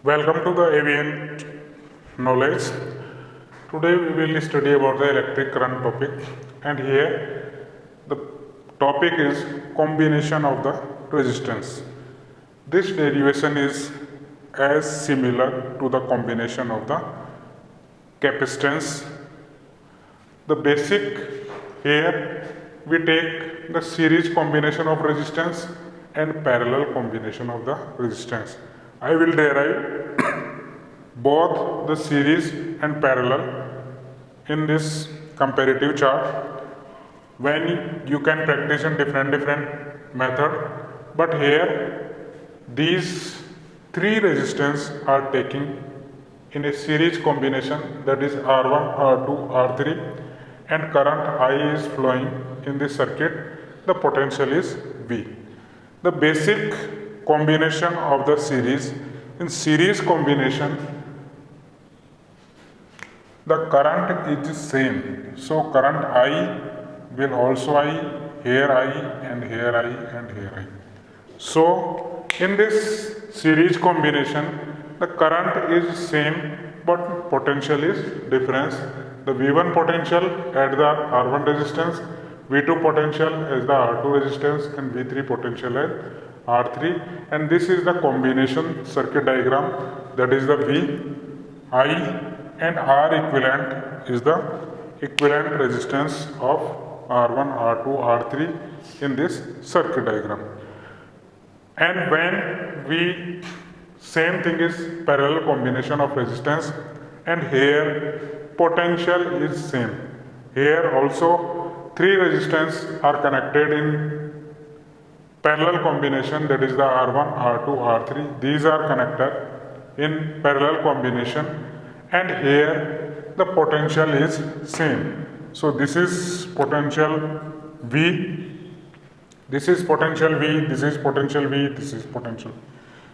Welcome to the Avian Knowledge. Today we will study about the electric current topic, and here the topic is combination of the resistance. This derivation is as similar to the combination of the capacitance. The basic here we take the series combination of resistance and parallel combination of the resistance. I will derive both the series and parallel in this comparative chart when you can practice in different method, but here these three resistance are taking in a series combination, that is R1, R2, R3, and current I is flowing in this circuit. The potential is V. The basic combination of the series, in series combination the current is same, so current I will also I, here I, and here I, and here I. So in this series combination the current is same but potential is difference. The V1 potential at the R1 resistance, V2 potential as the R2 resistance, and V3 potential as R3, and this is the combination circuit diagram, that is the V, I, and R equivalent is the equivalent resistance of R1, R2, R3 in this circuit diagram. And when we, same thing is parallel combination of resistance, and here potential is same. Here also three resistance are connected in parallel combination, that is the R1, R2, R3. These are connected in parallel combination, and here the potential is same. So this is potential V, this is potential V, this is potential V, this is potential.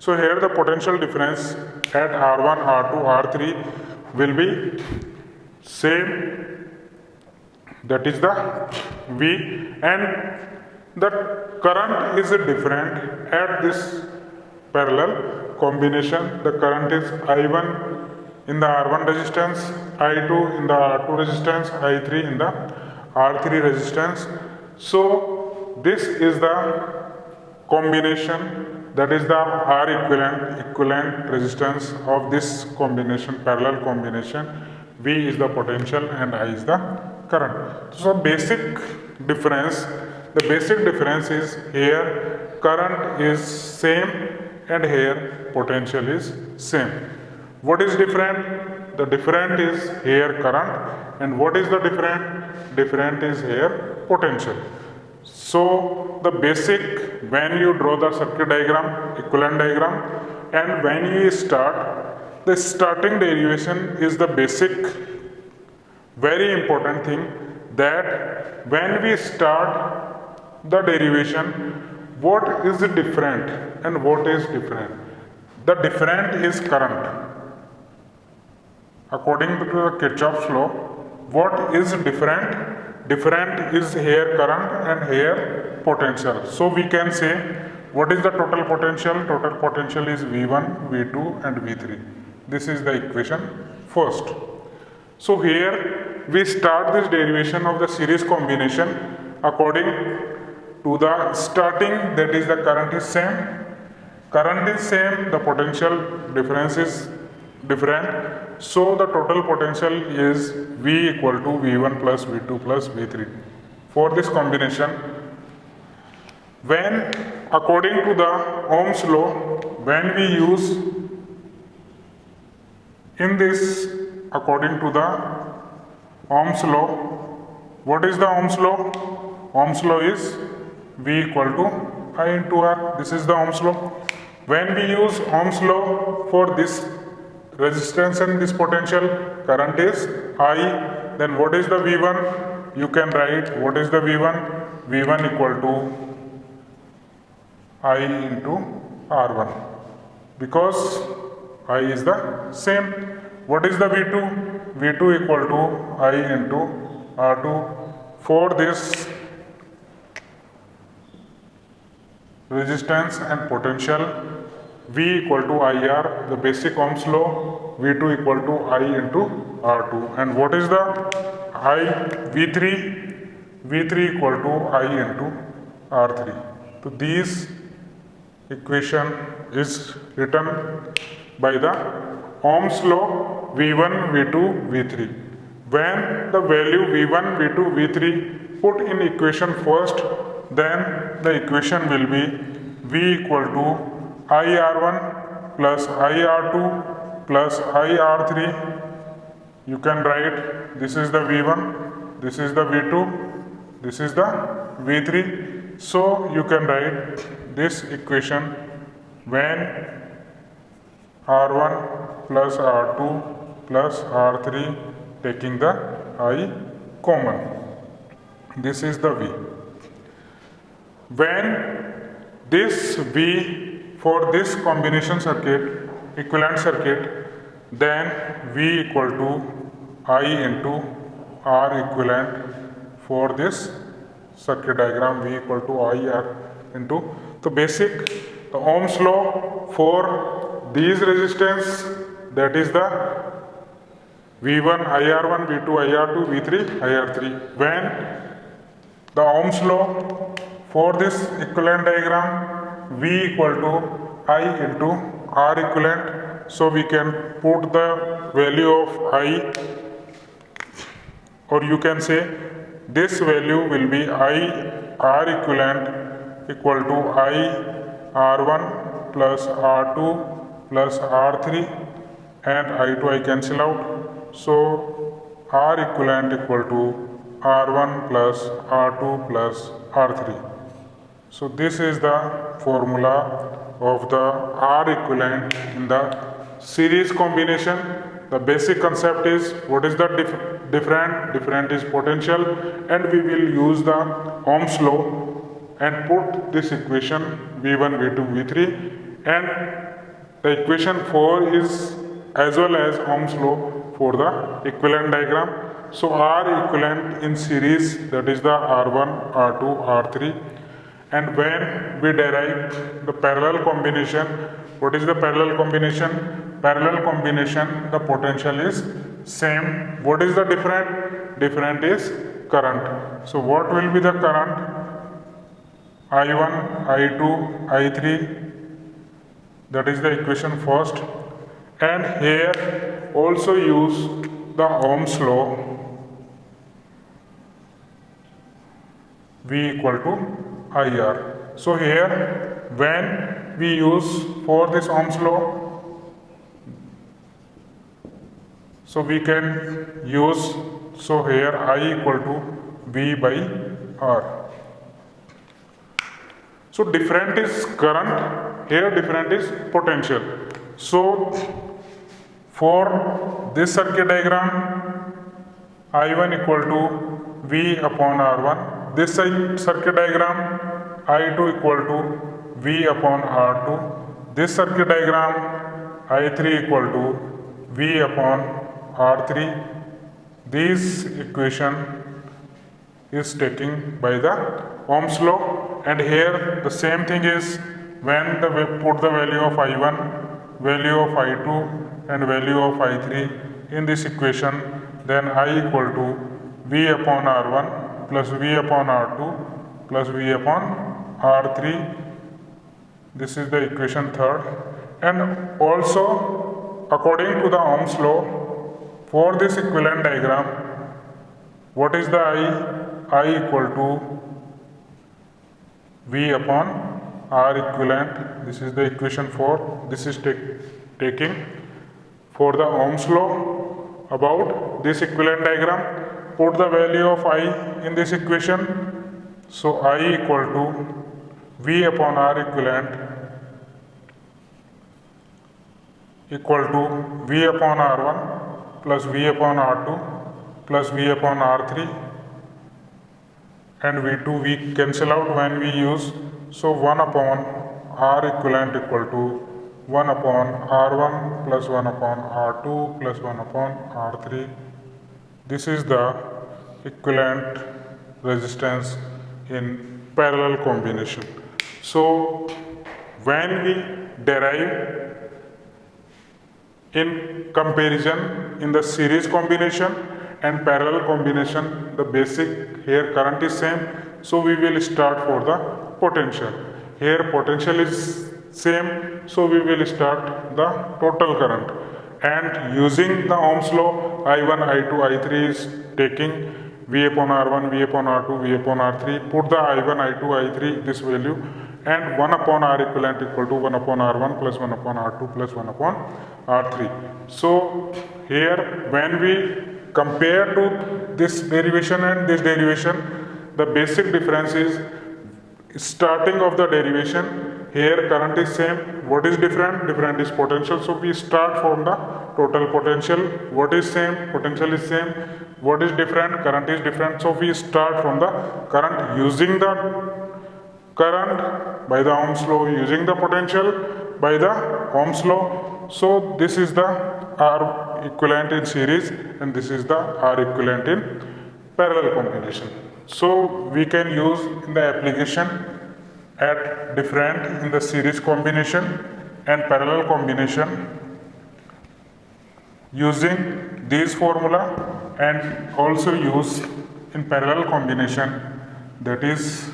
So here the potential difference at R1, R2, R3 will be same, that is the V, and the current is different at this parallel combination. The current is I1 in the R1 resistance, I2 in the R2 resistance, I3 in the R3 resistance. So this is the combination, that is the R equivalent resistance of this combination, parallel combination. V is the potential and I is the current. So basic difference, the basic difference is here current is same and here potential is same. What is different? The different is here current, and what is the different? Different is here potential. So the basic, when you draw the circuit diagram, equivalent diagram, and when you start, the starting derivation is the basic, very important thing, that when we start the derivation, what is different and what is different? The different is current. According to the Kirchhoff's law, what is different? Different is here current and here potential. So we can say, what is the total potential? Total potential is V1, V2 and V3. This is the equation first. So here we start this derivation of the series combination according to the starting, that is the current is same. Current is same, the potential difference is different. So the total potential is V equal to V1 plus V2 plus V3 for this combination. When according to the Ohm's law, when we use in this, according to the Ohm's law, what is the Ohm's law? Ohm's law is V equal to I into R. This is the Ohm's law. When we use Ohm's law for this resistance and this potential, current is I, then what is the V1? You can write what is the V1? V1 equal to I into R1, because I is the same. What is the V2? V2 equal to I into R2. For this resistance and potential, V equal to IR, the basic Ohm's law, V2 equal to I into R2. And what is the V3? V3 equal to I into R3. So these equation is written by the Ohm's law V1, V2, V3. When the value V1, V2, V3 put in equation first, then the equation will be V equal to IR1 plus IR2 plus IR3. You can write this is the V1, this is the V2, this is the V3. So you can write this equation when R1 plus R2 plus R3 taking the I common. This is the V. When this V for this combination circuit, equivalent circuit, then V equal to I into R equivalent for this circuit diagram, V equal to IR into the basic, the Ohm's law for these resistance, that is the V1 IR1, V2 IR2, V3 IR3. When the Ohm's law for this equivalent diagram, V equal to I into R equivalent, so we can put the value of I, or you can say this value will be I R equivalent equal to I R1 plus R2 plus R3, and I2 I cancel out. So R equivalent equal to R1 plus R2 plus R3. So this is the formula of the R equivalent in the series combination. The basic concept is what is the different is potential, and we will use the Ohm's law and put this equation V1, V2, V3, and the equation 4 is as well as Ohm's law for the equivalent diagram. So R equivalent in series, that is the R1, R2, R3. And when we derive the parallel combination, what is the parallel combination? Parallel combination, the potential is same. What is the different? Different is current. So what will be the current? I1, I2, I3. That is the equation first. And here also use the Ohm's law, V equal to IR. So here when we use for this Ohm's law, so we can use, so here I equal to V by R. So different is current, here different is potential. So for this circuit diagram, I1 equal to V upon R1. This circuit diagram, I2 equal to V upon R2. This circuit diagram, I3 equal to V upon R3. This equation is taken by the Ohm's law, and here the same thing is when we put the value of I1, value of I2 and value of I3 in this equation, then I equal to V upon R1 plus V upon R2 plus V upon R3. This is the equation third. And also according to the Ohm's law, for this equivalent diagram, what is the I? I equal to V upon R equivalent. This is the equation 4. This is taking for the Ohm's law about this equivalent diagram. Put the value of I in this equation. So I equal to V upon R equivalent equal to V upon R1 plus V upon R2 plus V upon R3, and V2 we cancel out when we use, so 1 upon R equivalent equal to 1 upon R1 plus 1 upon R2 plus 1 upon R3. This is the equivalent resistance in parallel combination. So when we derive in comparison in the series combination and parallel combination, the basic here current is same, so we will start for the potential. Here potential is same, so we will start the total current, and using the Ohm's law, I1, I2, I3 is taking V upon R1, V upon R2, V upon R3, put the I1, I2, I3 this value, and 1 upon R equivalent equal to 1 upon R1 plus 1 upon R2 plus 1 upon R3. So here when we compare to this derivation and this derivation, the basic difference is starting of the derivation. Here current is same. What is different? Different is potential. So we start from the total potential. What is same? Potential is same. What is different? Current is different. So we start from the current using the current by the Ohm's law, using the potential by the Ohm's law. So this is the R equivalent in series and this is the R equivalent in parallel combination. So we can use in the application at different in the series combination and parallel combination using these formula, and also use in parallel combination, that is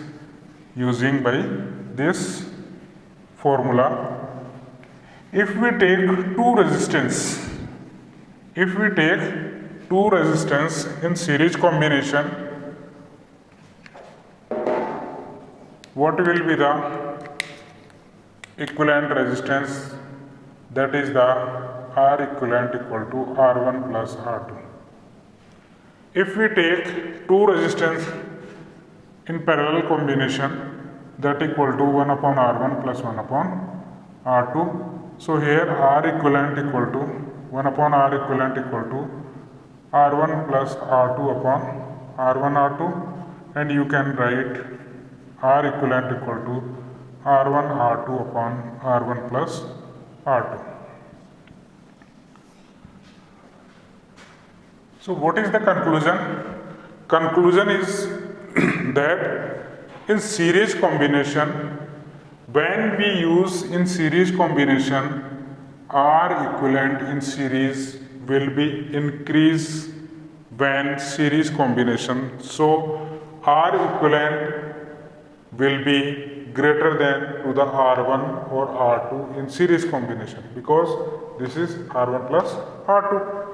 using by this formula. If we take two resistance in series combination, what will be the equivalent resistance? That is the R equivalent equal to R1 plus R2. If we take two resistance in parallel combination, that equal to 1 upon R1 plus 1 upon R2. So here R equivalent equal to 1 upon R equivalent equal to R1 plus R2 upon R1 R2, and you can write R equivalent equal to R1 R2 upon R1 plus R2. So what is the conclusion? Conclusion is that in series combination, when we use in series combination, R equivalent in series will be increased when series combination. So R equivalent will be greater than to the R1 or R2 in series combination, because this is R1 plus R2.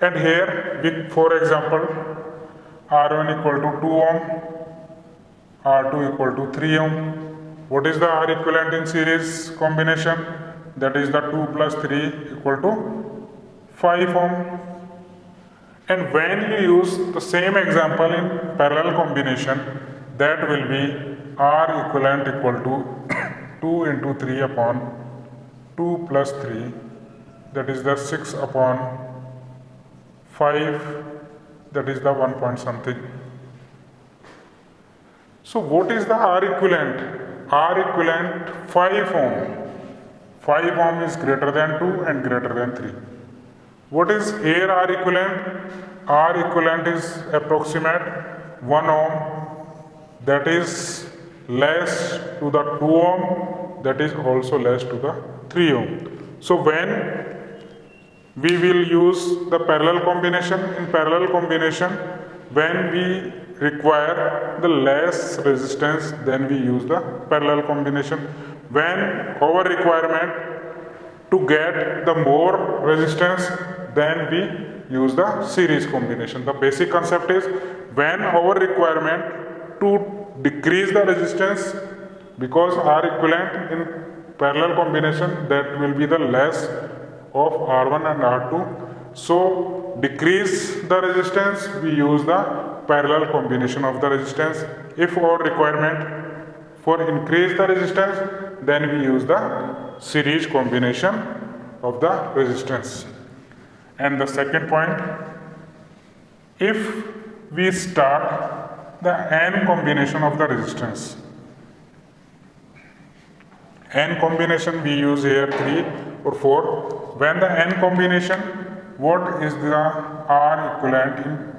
And here, we, for example, R1 equal to 2 ohm, R2 equal to 3 ohm. What is the R equivalent in series combination? That is the 2 plus 3 equal to 5 ohm. And when you use the same example in parallel combination, that will be R equivalent equal to 2 into 3 upon 2 plus 3, that is the 6 upon 5, that is the 1 point something. So what is the R equivalent? R equivalent 5 ohm. 5 ohm is greater than 2 and greater than 3. What is here R equivalent? R equivalent is approximate 1 ohm, that is less to the 2 ohm, that is also less to the 3 ohm. So when we will use the parallel combination, in parallel combination, when we require the less resistance, then we use the parallel combination. When our requirement to get the more resistance, then we use the series combination. The basic concept is, when our requirement to decrease the resistance, because R equivalent in parallel combination, that will be the less of R1 and R2. So decrease the resistance, we use the parallel combination of the resistance. If our requirement for increase the resistance, then we use the series combination of the resistance. And the second point, if we start the n combination of the resistance, n combination we use here 3 or 4. When the n combination, what is the R equivalent in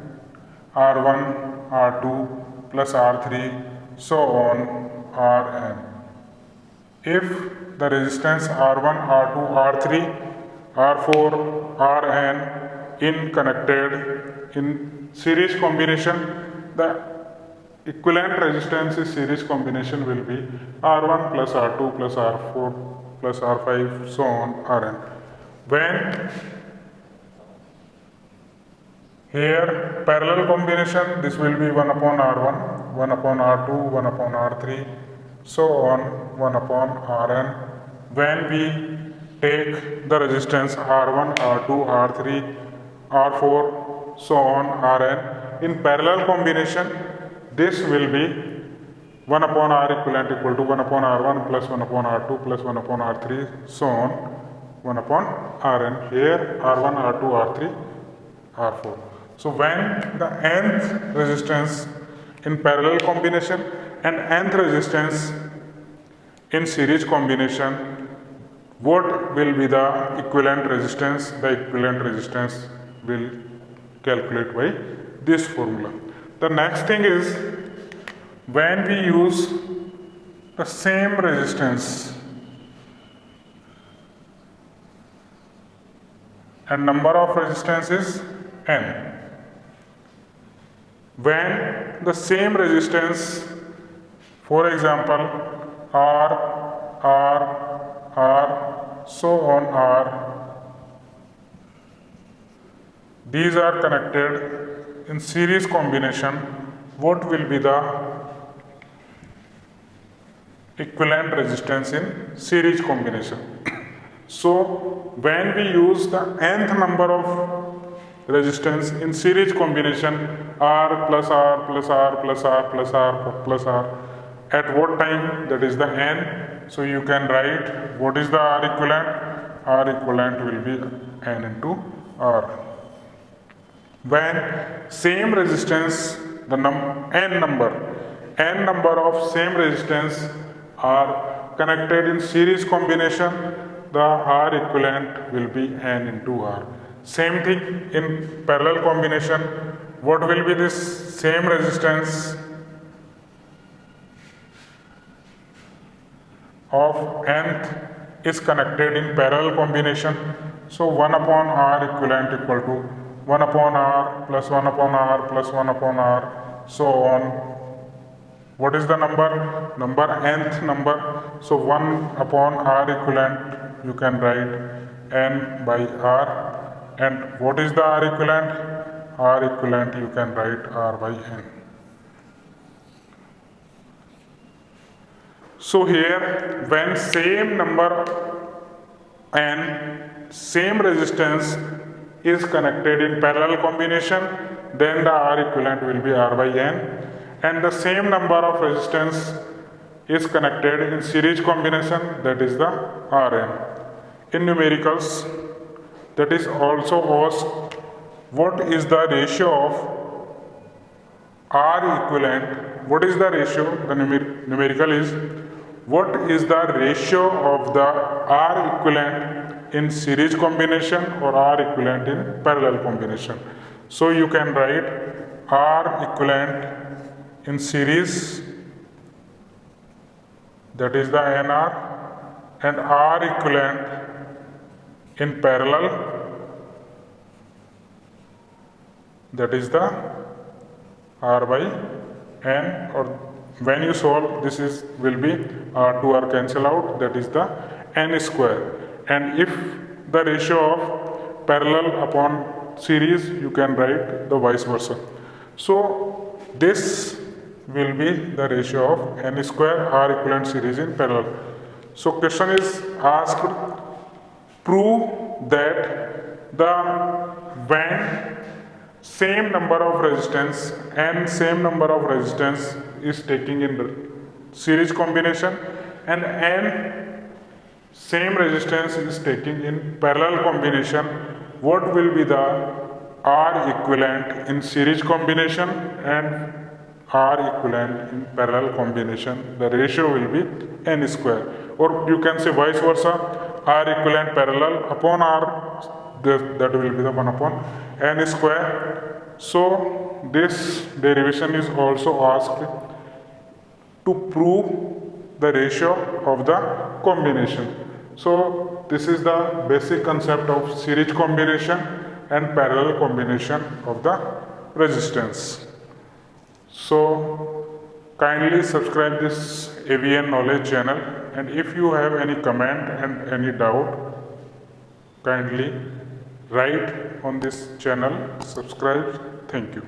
R1, R2 plus R3, so on Rn. if the resistance R1, R2, R3, R4, Rn in connected in series combination, the equivalent resistance in series combination will be R1 plus R2 plus R4 plus R5 so on Rn. When here parallel combination, this will be 1 upon R1, 1 upon R2, 1 upon R3, so on 1 upon Rn. When we take the resistance R1, R2, R3, R4, so on Rn in parallel combination, this will be 1 upon R equivalent equal to 1 upon R1 plus 1 upon R2 plus 1 upon R3, so on 1 upon Rn. Here R1, R2, R3, R4. So when the nth resistance in parallel combination and nth resistance in series combination, what will be the equivalent resistance? The equivalent resistance will calculate by this formula. The next thing is when we use the same resistance and number of resistances n. When the same resistance, for example, R, so on R, these are connected in series combination, what will be the equivalent resistance in series combination? So when we use the nth number of resistance in series combination, R plus R plus R plus R plus R plus R, at what time? That is the n. So you can write what is the R equivalent? R equivalent will be n into R. When same resistance, the n number of same resistance are connected in series combination, the R equivalent will be n into R. Same thing in parallel combination, what will be this same resistance of nth is connected in parallel combination. So 1 upon R equivalent equal to 1 upon R plus 1 upon R plus 1 upon R, so on. What is the number? Number nth number. So 1 upon R equivalent you can write n by R. And what is the R equivalent? R equivalent you can write R by n. So here when same number n, same resistance is connected in parallel combination, then the R equivalent will be R by n. And the same number of resistance is connected in series combination, that is the Rn. In numericals, that is also asked what is the ratio of R equivalent. What is the ratio? The numerical is what is the ratio of the R equivalent in series combination or R equivalent in parallel combination. So you can write R equivalent in series, that is the NR, and R equivalent in parallel, that is the R by n, or when you solve this is will be R to R cancel out, that is the n square. And if the ratio of parallel upon series, you can write the vice versa. So this will be the ratio of n square R equivalent series in parallel. So question is asked, prove that the when same number of resistance and same number of resistance is taking in series combination and n same resistance is taking in parallel combination, what will be the R equivalent in series combination and R equivalent in parallel combination? The ratio will be n square, or you can say vice versa, R equivalent parallel upon R, that will be the 1 upon n square. So this derivation is also asked to prove the ratio of the combination. So this is the basic concept of series combination and parallel combination of the resistance. So kindly subscribe this AVN knowledge channel, and if you have any comment and any doubt, kindly write on this channel, subscribe. Thank you.